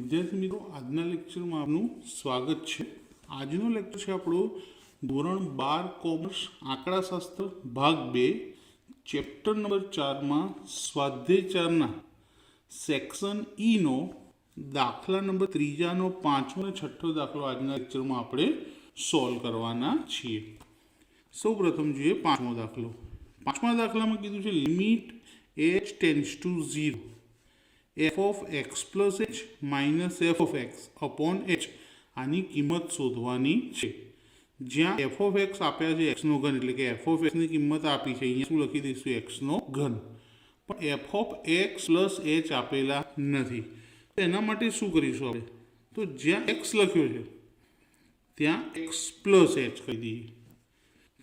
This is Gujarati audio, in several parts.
વિદ્યાર્થી મિત્રો, આજના લેક્ચરમાં આપનું સ્વાગત છે। આજનો લેક્ચર છે આપણો ધોરણ 12 કોમર્સ આંકડાશાસ્ત્ર ભાગ 2 ચેપ્ટર નંબર 4માં સ્વાધ્યાય 4ના સેક્શન ઈ નો દાખલા નંબર 3નો 5મો અને 6ઠ્ઠો દાખલો આજના લેક્ચરમાં આપણે સોલ્વ કરવાના છીએ। સૌપ્રથમ જોઈએ 5મો દાખલો। 5મા દાખલામાં કીધું છે limit h tends to 0 f of x plus h minus f of x upon h આની કિંમત શોધવાની છે। જ્યાં f of x આપ્યા છે x નો ઘન, એટલે કે f of x ની કિંમત આપી છે, અહીંયા શું લખી દઈશું x નો ઘન, પણ f of x plus h આપેલા નથી। તો એના માટે શું કરીશું આપણે, તો જ્યાં x લખ્યો છે ત્યાં x plus h કહી દઈએ,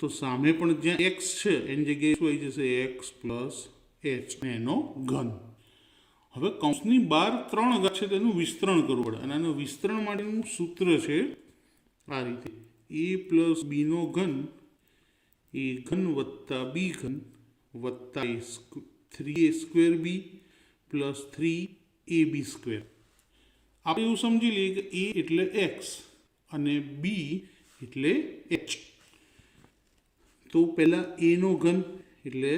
તો સામે પણ જ્યાં x છે એની જગ્યાએ શું આવી જશે x plus h એનો ઘન। હવે કૌંસની બહાર 3 ઘાત છે તેનું વિસ્તરણ કરવું પડે, અને આનું વિસ્તરણ માટેનું સૂત્ર છે આ રીતે a પ્લસ b નો ઘન a ઘન વત્તા b ઘન વત્તા 3a square b plus 3ab square. આપણે એવું સમજી લઈએ કે a એટલે x અને b એટલે h। તો પહેલા a નો ઘન એટલે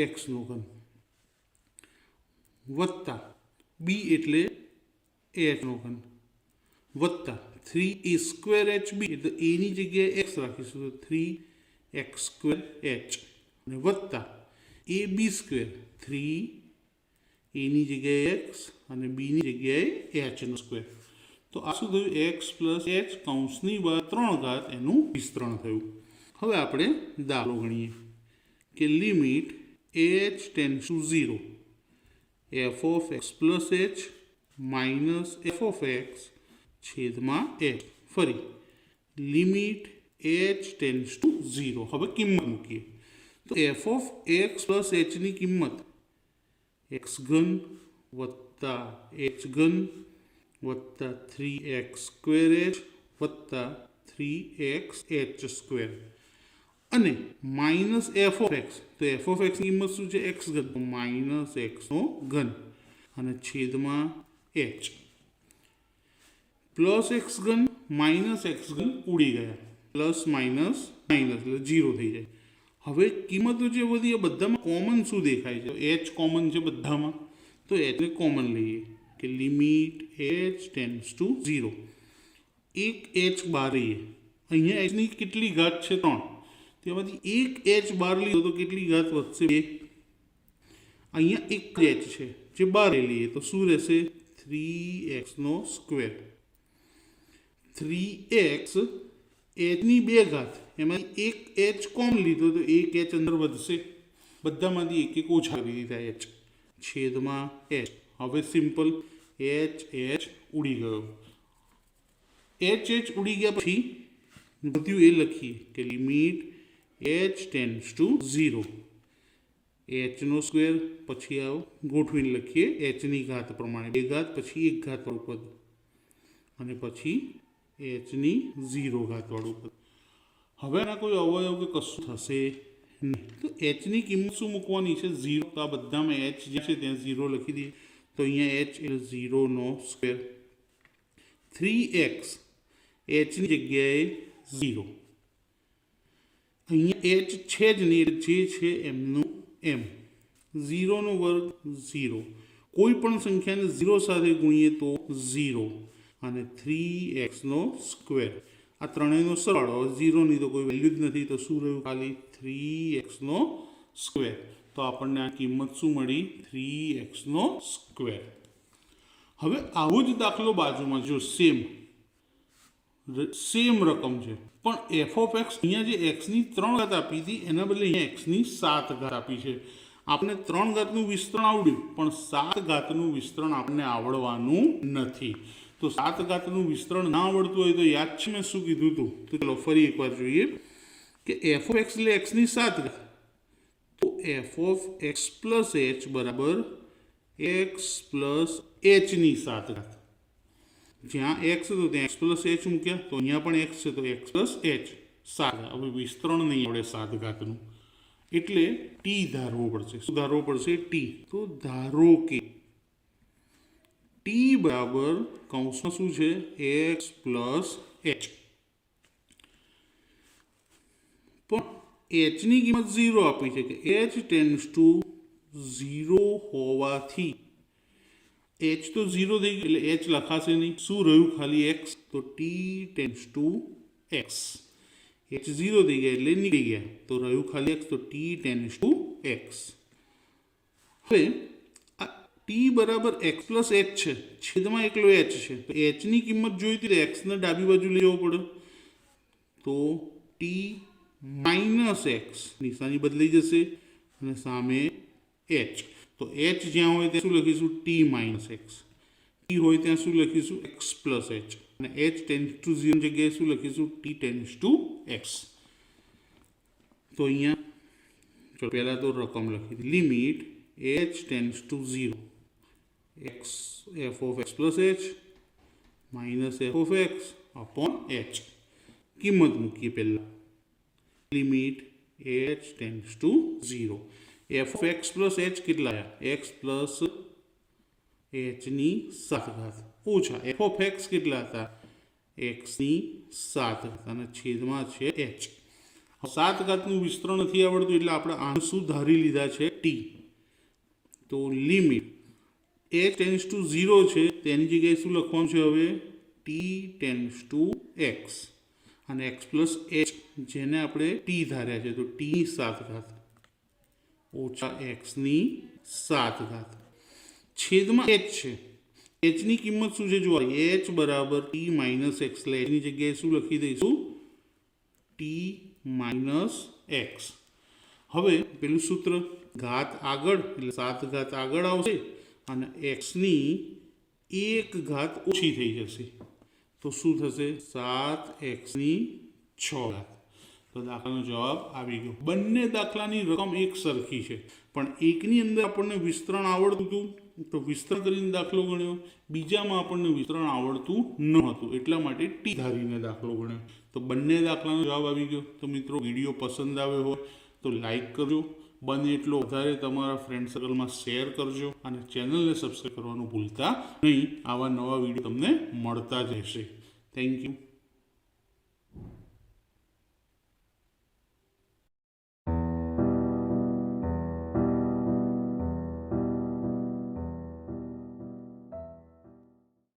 x નો ઘન વત્તા b એટલે h નો ઘન વત્તા 3a સ્ક્વેર hb, એટલે a ની જગ્યાએ x રાખીશું તો 3x સ્ક્વેર h, અને વત્તા ab સ્ક્વેર 3a ની જગ્યાએ x અને b ની જગ્યાએ h નો સ્ક્વેર। તો આ શું થયું x પ્લસ h કૌંસની બહાર 3 ઘાત એનું વિસ્તરણ થયું। હવે આપણે દાખલો ગણીએ કે limit h tends to 0 f of x plus h minus f of x છેદમાં h, ફરી લિમિટ h ટેન્ડ્સ ટુ 0। હવે કિંમત મૂકીએ તો f of x plus h ની કિંમત x ઘન વત્તા h ઘન વત્તા 3x સ્ક્વેર h વત્તા 3x h સ્ક્વેર અને માઇનસ f of x, તો f of x ની કિંમત શું છે x ઘન, તો માઇનસ x નો ઘન અને છેદમાં h પ્લસ x ઘન માઇનસ x ઘન ઉડી ગયા, પ્લસ માઇનસ માઇનસ એટલે 0 થઈ જાય। હવે કિંમતો જે બધી એ બધામાં કોમન શું દેખાય છે, h કોમન છે બધામાં, તો h ને કોમન લઈએ કે લિમિટ h ટેન્ડ્સ ટુ 0 એક h બહાર લઈએ, અહીંયા h ની કેટલી ઘાત છે 3, તેમાંથી એક h બહાર લીધો તો કેટલી ઘાત વધશે 2, અહીંયા એક h છે જે બહાર લઈએ તો શું રહેશે 3x નો સ્ક્વેર, 3x h ની 2 ઘાત, એમાં એક h કોમ લીધો તો એક h અંદર વધશે, બધામાંથી એક એક ઓછા કરી દીધા h છેદમાં h। હવે સિમ્પલ h ઉડી ગયો, h ઉડી ગયા પછી બધું એ લખીએ કે limit h tends to 0 h નો સ્ક્વેર, પછી આવો ગોઠવીને લખીએ h ની ઘાત પ્રમાણે 2 ઘાત પછી 1 ઘાત વાળું પદ અને પછી h ની 0 ઘાત વાળું પદ। હવે આના કોઈ અવયવ કે કશું થશે નહીં, તો h ની કિંમત શું મૂકવાની છે 0, તો આ બધામાં h જે છે ત્યાં 0 લખી દઈએ, તો અહીંયા h એટલે 0 નો સ્ક્વેર, 3x h ની જગ્યાએ 0, અહીંયા h છે જ નહીં જે છે એમનું એમ, 0 નો વર્ગ 0, કોઈ પણ સંખ્યાને 0 સાથે ગુણીએ તો 0 અને 3x નો સ્ક્વેર, આ ત્રણેયનો સરવાળો, 0 ની તો કોઈ વેલ્યુ જ નથી તો શું રહ્યું ખાલી 3x નો સ્ક્વેર। તો આપણને આ કિંમત શું મળી 3x નો સ્ક્વેર। હવે આવો જ દાખલો બાજુમાં જો સેમ રકમ છે, પણ f of x અહીંયા જે x ની 3 ઘાત આપી હતી એના બદલે અહીંયા x ની 7 ઘાત આપી છે। આપણે 3 ઘાતનું વિસ્તરણ આવડ્યું પણ 7 ઘાતનું વિસ્તરણ આપણને આવડવાનું નથી, તો 7 ઘાતનું વિસ્તરણ ના આવડતું હોય તો યાદ છે મેં શું કીધું હતું, તો ચલો ફરી એકવાર જોઈએ કે f of x એટલે x ની 7 ઘાત, તો f of x plus h બરાબર x plus h ની 7 ઘાત, જ્યાં x હતો ત્યાં x plus h મૂક્યા, તો અહીંયા પણ x છે તો x plus h 7। હવે વિસ્તરણ નહીં આવડે 7 ઘાતનું એટલે t ધારવો પડશે, શું ધારવો પડશે t, તો ધારો કે ટી બરાબર કૌંસમાં શું છે એક્સ પ્લસ એચ, પણ એચની કિંમત 0 આપી છે કે એચ ટેન્ડ્સ ટુ 0 હોવાથી એચ તો 0 થઈ ગયું એટલે એચ લખાશે નહીં. શું રહ્યું ખાલી એક્સ, તો T tends to x. H 0 થઈ ગયા એટલે નીકળી ગયા, તો રહ્યું ખાલી એક્સ, તો ટી ટેન્ડ્સ ટુ એક્સ. હવે આ ટી બરાબર એક્સ પ્લસ એચ છે, છેદમાં એકલો એચ છે, તો એચની કિંમત જોઈતી તો એક્સને ડાબી બાજુ લઈ જવો પડે, તો ટી માઇનસ એક્સ નિશાની બદલાઈ જશે અને સામે એચ. તો એચ જ્યાં હોય ત્યાં શું લખીશું ટી માઇનસ એક્સ, ટી હોય ત્યાં શું લખીશું એક્સ પ્લસ એચ, અને એચ ટેન્ડ્સ ટુ 0 જગ્યાએ શું લખીશું ટી ટેન્ડ્સ ટુ એક્સ. તો અહીંયા ચલો પહેલાં તો રકમ લખી દીધી, limit H tends to 0 x F of x plus H minus F of x upon H. કિંમત મૂકીએ પહેલાં, limit H tends to 0 F of x plus H કેટલા આવ્યા એક્સ પ્લસ એચની 7 ઓછા એફ ઓફ એક્સ કેટલા હતા એક્સની 7 અને છેદમાં છે એચ. 7 વિસ્તરણ નથી આવડતું એટલે આપણે આને શું ધારી લીધા છે ટી. તો લિમિટ એચ ટેન્ડ્સ ટુ 0 છે તેની જગ્યાએ શું લખવાનું છે હવે ટી ટેન્ડ્સ ટુ એક્સ અને એક્સ પ્લસ એચ જેને આપણે ટી ધાર્યા છે, તો ટી 7 ઓછા એક્સની 7 છેદમાં એચ છે. એચની કિંમત શું છે જુઓ, એચ બરાબર ટી માઇનસ એક્સ, એટલે એની જગ્યાએ શું લખી દઈશું ટી માઇનસ એક્સ. હવે પેલું સૂત્ર ઘાત આગળ એટલે 7 આગળ આવશે અને એક્સની 1 ઓછી થઈ જશે, તો શું થશે 7 એક્સની 6. તો દાખલાનો જવાબ આવી ગયો. બંને દાખલાની રકમ એક સરખી છે, પણ એકની અંદર આપણને વિસ્તરણ આવડતું હતું તો વિસ્તરણ કરીને દાખલો ગણ્યો, બીજામાં આપણને વિસ્તરણ આવડતું ન હતું એટલા માટે ટી ધારીને દાખલો ગણ્યો. તો બંને દાખલાનો જવાબ આવી ગયો. તો મિત્રો વિડીયો પસંદ આવ્યો હોય તો લાઈક કરજો, બને એટલો વધારે તમારા ફ્રેન્ડ સર્કલમાં શેર કરજો અને ચેનલને સબસ્ક્રાઈબ કરવાનું ભૂલતા નહીં. આવા નવા વિડીયો તમને મળતા જ રહેશે. Thank you.